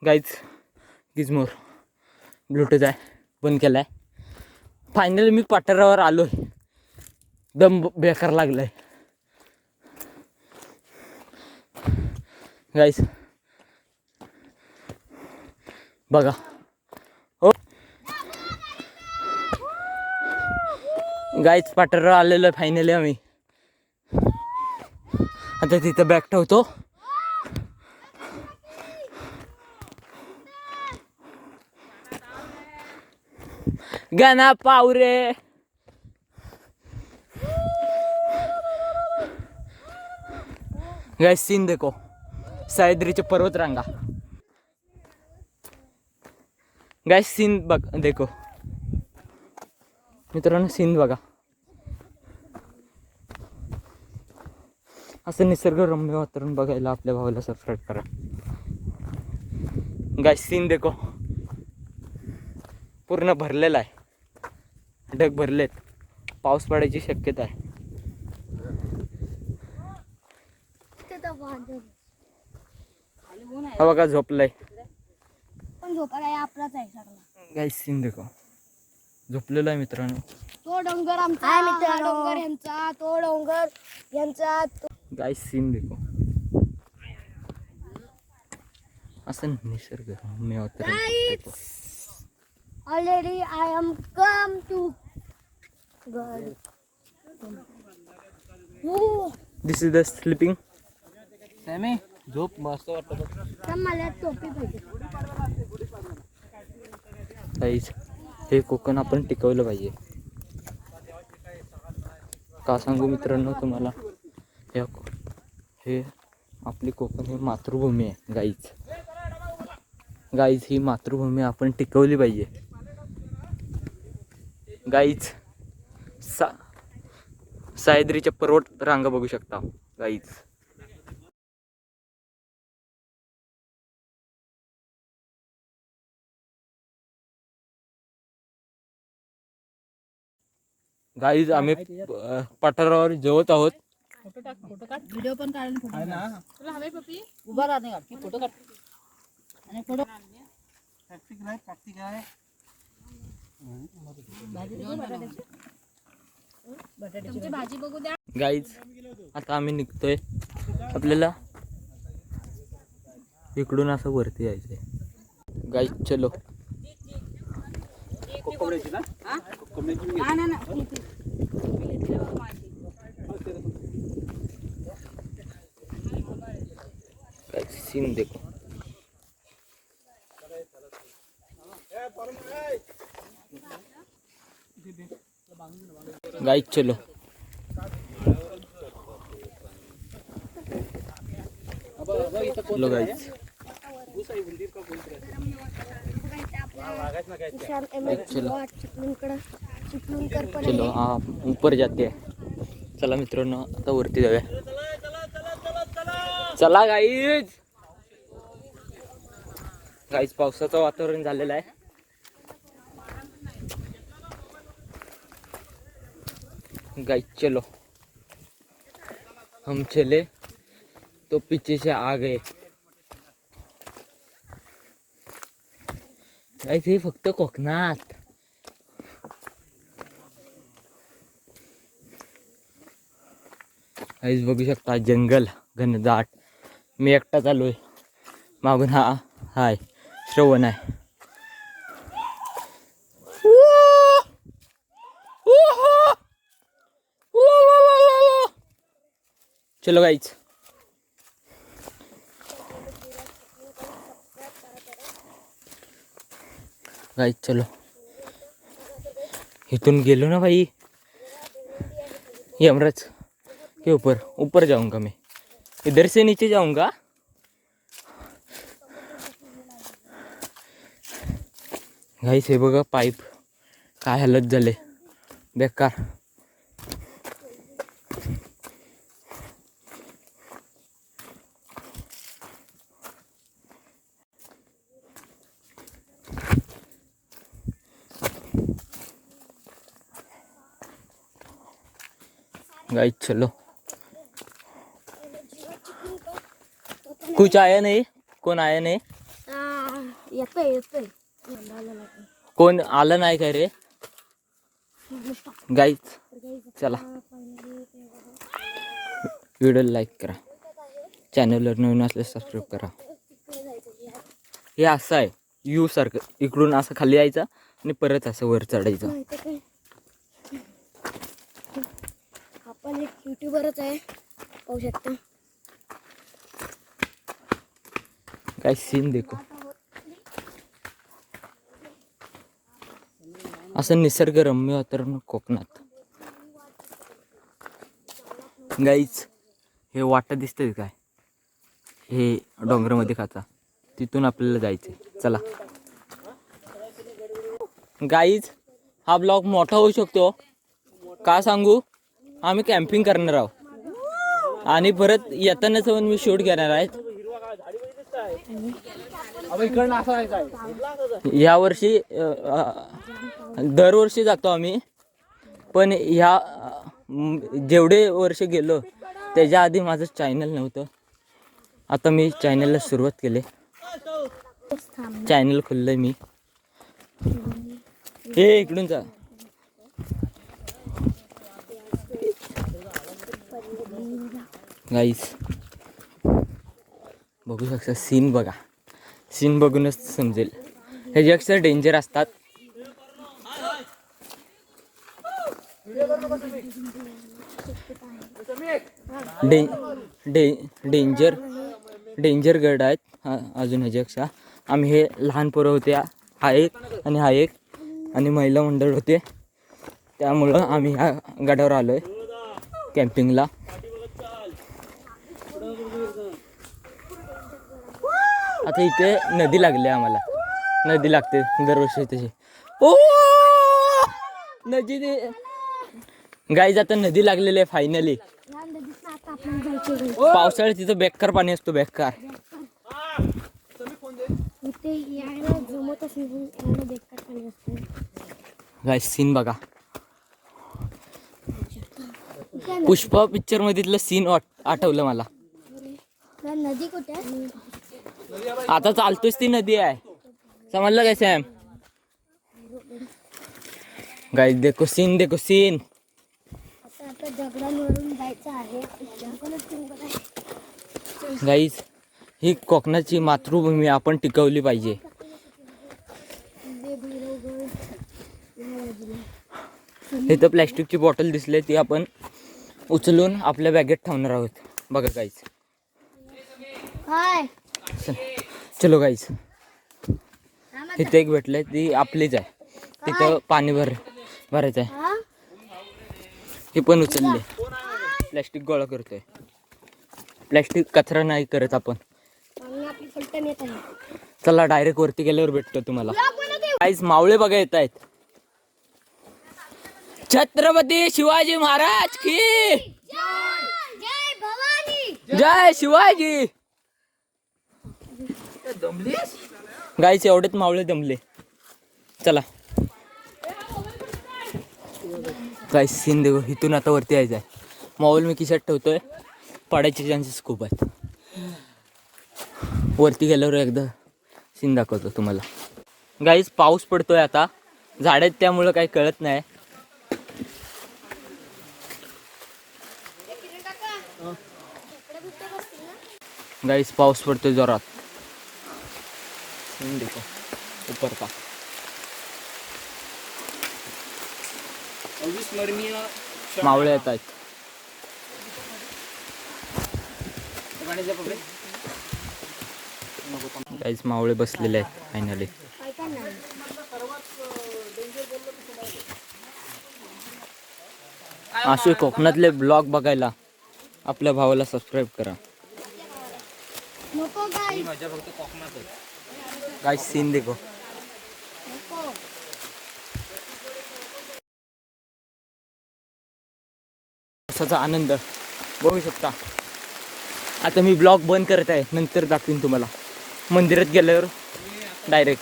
Guys गिजमोर Bluetooth आहे बंद केला आहे. फायनली मी पठारावर आलो आहे. दम बेकार लागलाय गाईज बघा. हो गाईज पठारावर आलेलो आहे फायनली आम्ही. आता तिथं बॅग ठेवतो. गाना पावरे गाइस सीन देखो सह्याद्रीचे पर्वत रांगा. गाइस सीन बघ देखो मित्रांनो सीन बघा. असं निसर्गरम्य वातावरण बघायला आपल्या भावाला सबस्क्राईब करा. गाइस सीन देखो पूर्ण भरलेला आहे. ढग भरलेत. पाऊस पडायची शक्यता आहे. हा बघा झोपलाय. पण झोपायला आपलाच आहे सगळा. गाइस सीन देखो झोपलेला आहे मित्रांनो. तो डोंगर आमचा मित्र, डोंगर यांचा, तो डोंगर यांचा. गाइस सीन देखो असं निसर्गरम्य वातावरण देखो. Already I am come to God. This is the sleeping. सॅमी झोप मस्त वाटत. तर मला टोपी पाहिजे. गाइस हे कोकण आपण टिकवलं पाहिजे. का सांगू मित्रांनो तुम्हाला, हे आपली कोकण ही मातृभूमी आहे गाईज. गाईज ही मातृभूमी आपण टिकवली पाहिजे. गाईज सह्याद्रीच्या पर्वत रांगा बघू शकता गाईज. गाईज आम्ही पठारावर जेवत आहोत. व्हिडिओ पण काढून फोटो ना. तुला हवे पप्पी उभा राहते का की फोटो काढ आणि फोटो प्रॅक्टिक आहे. तुमची भाजी बघू द्या. गाईज आता आम्ही निघतोय. आपल्याला इकडून असं वरती यायचंय. गाईज चलो. सीन देखो गाइस चलो. चलो गाइस चलो आप ऊपर जाते हैं. चला मित्रांनो आता वरती जाऊया. चला गाईज. गाईज पावसाचं वातावरण झालेलं आहे. गाइस चलो हम चले तो पीछे से आ गए. गाइस हे फक्त कोकणात. गाइस बघू शकता जंगल घनदाट. मी एकटा चालू आहे. मागून हा हाय श्रवण आहे. चलो गाइस गाइस चलो. इथून गेलो ना भाई यमराज के ऊपर जाऊंगा मैं. इधर से नीचे जाऊंगा. गाइस हे बघा पाईप काय हालत झाले बेकार. गाइस चलो. कुछ आया नहीं. कौन आया नहीं. येतोय कोण आलं नाही काय रे गाईज? चला व्हिडिओ लाईक करा, चॅनलवर नवीन असल्यास सबस्क्राईब करा. हे असं आहे यू सारखं, इकडून असं खाली यायचं आणि परत असं वर चढायचं. आपण एक युट्यूबरच आहे, पाहू शकता. काय सीन देखो, असं निसर्गरम्य वातावरण कोकणात. गाईच हे वाटा दिसतंय काय, हे डोंगरामध्ये खाचा, तिथून आपल्याला जायचे. चला गाईज, हा ब्लॉग मोठा होऊ शकतो का सांगू? आम्ही कॅम्पिंग करणार आहोत आणि परत येताना जाऊन मी शूट घेणार आहे. यावर्षी दरवर्षी जातो आम्ही, पण ह्या जेवढे वर्ष गेलो त्याच्या आधी माझं चॅनल नव्हतं. आता मी चॅनलला सुरुवात केली, चॅनल खोललंय मी. हे इकडून जा गाईस, बघू शकता सीन. बघा, सीन बघूनच समजेल, हे जास्त डेंजर असतात. डेंजर गड आहेत अजून ह्याच्यापेक्षा. आम्ही हे लहान पोरं होते, हा एक आणि हा एक, आणि महिला मंडळ होते, त्यामुळं आम्ही ह्या गडावर आलोय कॅम्पिंगला. आता इथे नदी लागली, आम्हाला नदी लागते दरवर्षी तशी. ओ नदी गाईज, आता नदी लागलेली आहे फायनली. पावसाळ्यात तिथं बेकार पाणी असतो, बेकार. गाईज सीन बघा, पुष्पा पिक्चर मधीतलं सीन आठवलं मला. नदी कुठे? आता चालतोच ती नदी आहे, समजलं काय सॅम? गाईज देखो सीन, देखो सीन. आता दगडांवरून जायचं आहे. गाईज, ही कोकणाची मातृभूमी आपण टिकवली पाहिजे. इथं प्लॅस्टिकची बॉटल दिसली, ती आपण उचलून आपल्या बॅगेत ठेवणार आहोत. बघा गाईज, चलो गाईज. इथे एक भेटलंय, ती आपलीच आहे, तिथं पाणी भरायचं आहे. हे पण उचलले, प्लॅस्टिक गोळा करतोय. प्लॅस्टिक कचरा नाही करत आपण. चला डायरेक्ट वरती गेल्यावर भेटतो तुम्हाला. गाईज, मावळे बघा येत आहेत. छत्रपती शिवाजी महाराज की जय. शिवाजी. गाईच, एवढेच मावळे दमले. चला गाईस, सीन देखो. इथून आता वरती यायचं आहे. मोबाईल मी खिशात ठेवतोय, पडायचे चान्सेस खूप आहेत. वरती गेल्यावर एकदा सीन दाखवतो तुम्हाला. गाईस, पाऊस पडतोय आता, झाड आहेत त्यामुळं काही कळत नाही. गाईस, पाऊस पडतोय जोरात. सीन देखो ऊपर का. मावळे येत आहेत. गाईस, मावळे बसलेले आहेत फायनली. असे कोकणातले ब्लॉग बघायला आपल्या भावाला सबस्क्राईब करा. गाईस, सीन देखो. पावसाचा आनंद बघू शकता. आता मी ब्लॉग बंद करत आहे, नंतर दाखवीन तुम्हाला मंदिरात गेल्यावर डायरेक्ट.